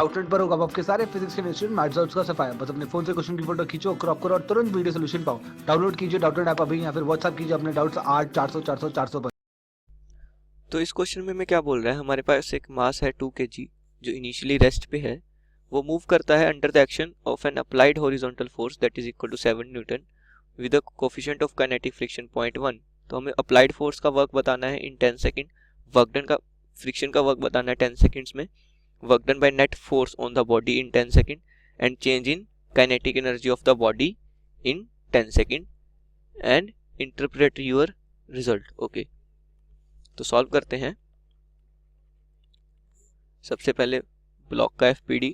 Outlet पर होगा आपके सारे फिजिक्स के इंस्टीट्यूट मैथ्स और उसका सफाया। बस अपने फोन से क्वेश्चन की फोटो खींचो, क्रॉप करो और तुरंत वीडियो सोल्यूशन पाओ। डाउनलोड कीजिए डाउटनेट ऐप अभी या फिर व्हाट्सएप कीजिए अपने डाउट्स 8 400 400 400 पर। तो इस क्वेश्चन में मैं क्या बोल रहा है, हमारे पास एक मास है 2 kg जो इनिशियली रेस्ट पे है। वो मूव करता है under the action of an applied horizontal force that is equal to 7 newton with a coefficient of kinetic friction 0.1। तो हमें अप्लाइड फोर्स का वर्क बताना है इन 10 सेकंड, वर्क डन का फ्रिक्शन का वर्क बताना है 10 सेकंड्स में, work done by net force on the body in 10 second and change in kinetic energy of the body in 10 second and interpret your result. Okay, तो solve करते हैं। सबसे पहले ब्लॉक का FPD,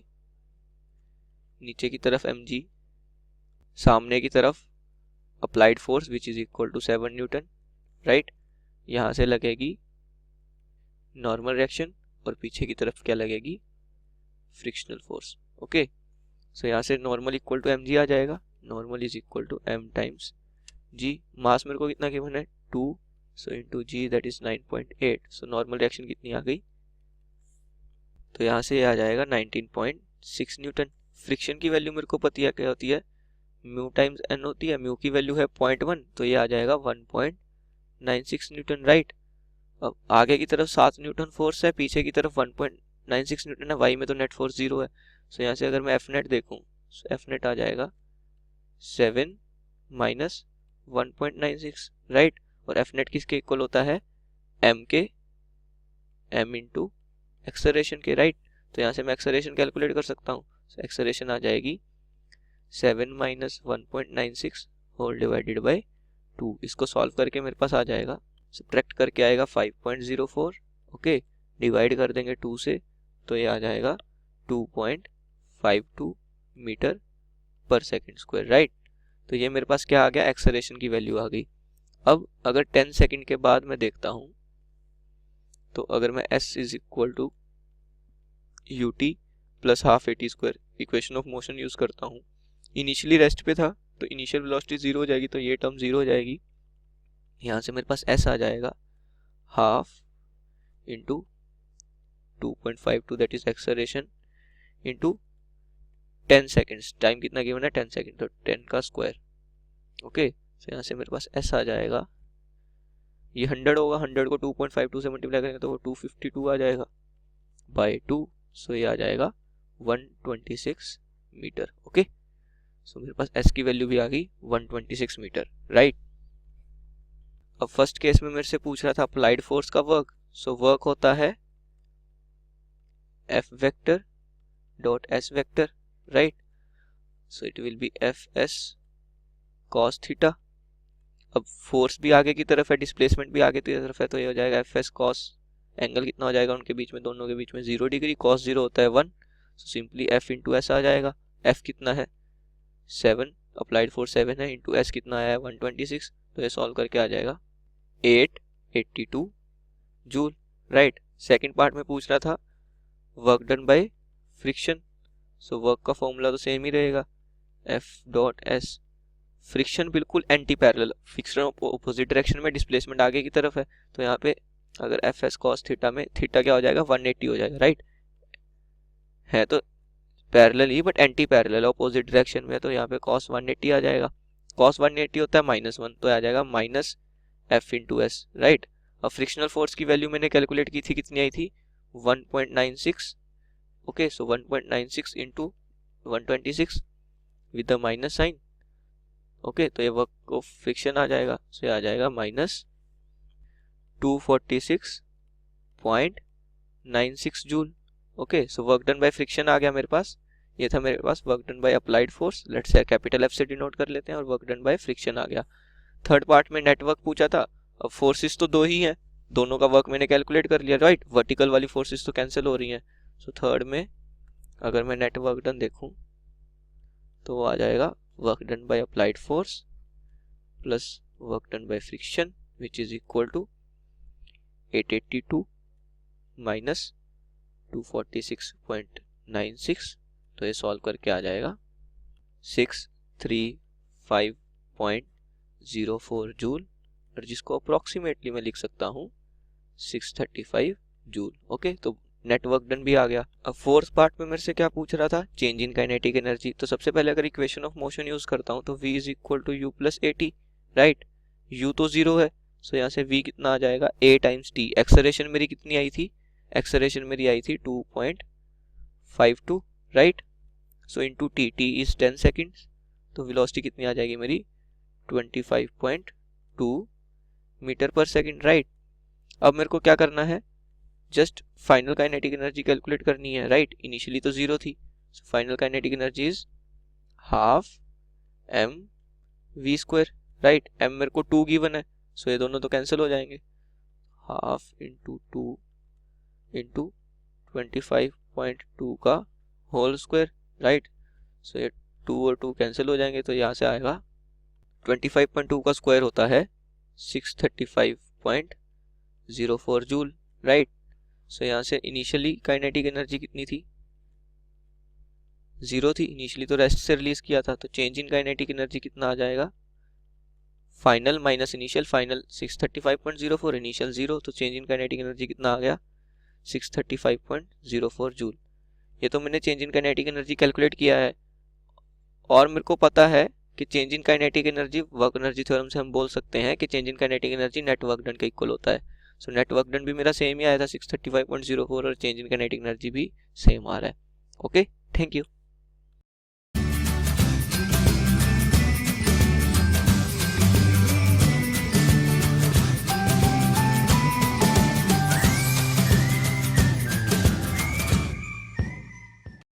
नीचे की तरफ mg, सामने की तरफ applied force which is equal to 7 newton, right. यहाँ से लगेगी नॉर्मल रिएक्शन और पीछे की तरफ क्या लगेगी, फ्रिक्शनल फोर्स। ओके, सो यहाँ से नॉर्मल इक्वल टू mg आ जाएगा। Normal is equal to m times g। Mass मेरे को कितना गिवन है 2, so into g that is 9.8। So normal reaction कितनी आ गई, तो यहाँ से आ जाएगा 19.6 न्यूटन। फ्रिक्शन की वैल्यू मेरे को पता है क्या होती है, म्यू टाइम्स एन होती है। म्यू की वैल्यू है 0.1, तो ये आ जाएगा 1.96 न्यूटन, राइट। अब आगे की तरफ 7 न्यूटन फोर्स है, पीछे की तरफ 1.96 न्यूटन है। वाई में तो नेट फोर्स 0 है, सो यहाँ से अगर मैं एफ नेट देखूँ, एफ नेट आ जाएगा 7 माइनस 1.96, राइट। और एफ नेट किसके इक्वल होता है, एम के, एम इंटू एक्सेलरेशन के, राइट। तो यहाँ से मैं एक्सेलरेशन कैलकुलेट कर सकता हूँ। एक्सेलरेशन आ जाएगी 7 माइनस 1.96 होल डिवाइडेड बाई 2। इसको सॉल्व करके मेरे पास आ जाएगा, सब्ट्रैक्ट करके आएगा 5.04। ओके, डिवाइड कर देंगे 2 से, तो ये आ जाएगा 2.52 मीटर पर सेकेंड स्क्वायर, राइट। तो ये मेरे पास क्या आ गया, एक्सेलरेशन की वैल्यू आ गई। अब अगर 10 सेकेंड के बाद मैं देखता हूँ, तो अगर मैं s is equal to ut plus half at square equation of motion use करता हूँ, इनिशियली रेस्ट पे था तो इनिशियल वेलोसिटी 0 हो जाएगी, तो ये टर्म 0 हो जाएगी। यहाँ से मेरे पास s आ जाएगा half into 2.52 that is acceleration into 10 seconds. Time कितना गिवन है 10 सेकेंड, तो 10 का स्क्वायर। ओके, तो यहाँ से मेरे पास s आ जाएगा, ये 100 होगा, 100 को 2.52 से मल्टीप्लाई करेंगे तो वो 252 आ जाएगा बाय 2। सो ये आ जाएगा 126 मीटर। ओके, सो मेरे पास s की वैल्यू भी आ गई 126 मीटर, राइट। अब फर्स्ट केस में मेरे से पूछ रहा था अप्लाइड फोर्स का वर्क, सो वर्क होता है F vector dot S vector, right. So it will be Fs cos theta. अब फोर्स भी आगे की तरफ है, डिस्प्लेसमेंट भी आगे की तरफ है, तो ये हो जाएगा Fs cos, एंगल कितना हो जाएगा उनके बीच में, दोनों के बीच में 0 डिग्री, cos 0 होता है 1, so simply F into S आ जाएगा। F कितना है 7, अप्लाइड फोर्स 7 है, इंटू S कितना आया है 126, तो ये सॉल्व करके आ जाएगा 882 जूल, राइट। सेकंड पार्ट में पूछ रहा था work done by friction, so work का फॉर्मूला तो सेम ही रहेगा, F डॉट S। फ्रिक्शन बिल्कुल anti parallel, friction opposite direction में, डिस्प्लेसमेंट आगे की तरफ है, तो यहाँ पे अगर एफ एस कॉस थीटा में थीटा क्या हो जाएगा 180 हो जाएगा, राइट। है तो parallel he but anti parallel, opposite direction में, तो यहाँ पे कॉस 180 आ जाएगा। कॉस 180 होता है -1, तो आ जाएगा minus F into S, right. अब फ्रिक्शनल फोर्स की वैल्यू मैंने कैलकुलेट की थी, कितनी आई थी 1.96। Okay, so 1.96 into 126 with the minus sign. Okay, तो ये वर्क ऑफ फ्रिक्शन आ जाएगा, सो ये आ जाएगा minus 246.96 joule. Okay, so work done by friction आ गया मेरे पास, ये था मेरे पास work done by applied force, let's say capital F से डिनोट कर लेते हैं, और वर्क डन बाय फ्रिक्शन आ गया। थर्ड पार्ट में नेटवर्क पूछा था। अब फोर्सेस तो दो ही हैं, दोनों का वर्क मैंने कैलकुलेट कर लिया, राइट। वर्टिकल वाली फोर्सेस तो कैंसिल हो रही हैं, सो थर्ड में अगर मैं नेट वर्क डन देखूं तो वो आ जाएगा work done by applied force plus work done by friction which is equal to 882 minus 246.96, तो ये सॉल्व करके आ जाएगा 635.04 जूल, और जिसको अप्रोक्सीमेटली मैं लिख सकता हूँ 635 जूल। ओके, तो नेट वर्क डन भी आ गया। अब फोर्थ पार्ट में मेरे से क्या पूछ रहा था, चेंज इन काइनेटिक एनर्जी। तो सबसे पहले अगर इक्वेशन ऑफ मोशन यूज करता हूँ तो v is equal to u plus a t, right. u तो 0 है, सो यहाँ से v कितना आ जाएगा, a टाइम्स t। एक्सेलरेशन मेरी कितनी आई थी, एक्सेलरेशन मेरी आई थी 2.52, right. So into t, t is 10 seconds, तो वेलोसिटी कितनी आ जाएगी मेरी 25.2 मीटर पर सेकेंड, राइट। अब मेरे को क्या करना है, just final kinetic energy calculate करनी है, राइट। इनिशियली तो 0 थी, so final kinetic energy is half m v square, right. m मेरे को 2 गिवन है, सो ये दोनों तो कैंसिल हो जाएंगे, हाफ इंटू 2 इंटू 25.2 का होल स्क्वायर, राइट। सो ये 2 और 2 कैंसिल हो जाएंगे, तो यहाँ से आएगा 25.2 का स्क्वायर होता है 635.04 जूल, राइट। सो यहाँ से इनिशियली काइनेटिक एनर्जी कितनी थी, 0 थी, इनिशियली तो रेस्ट से रिलीज किया था, तो चेंज इन काइनेटिक एनर्जी कितना आ जाएगा, final minus initial, final 635.04, initial 0, तो चेंज इन काइनेटिक एनर्जी कितना आ गया 635.04 जूल। ये तो मैंने change in kinetic energy calculate किया है, और मेरे को पता है कि change in kinetic energy work energy theorem से हम बोल सकते हैं कि change in kinetic energy net work done के इक्वल होता है। सो नेट वर्क डन भी मेरा सेम ही आया था 635.04, और चेंज इन काइनेटिक एनर्जी भी सेम आ रहा है। Okay, thank you.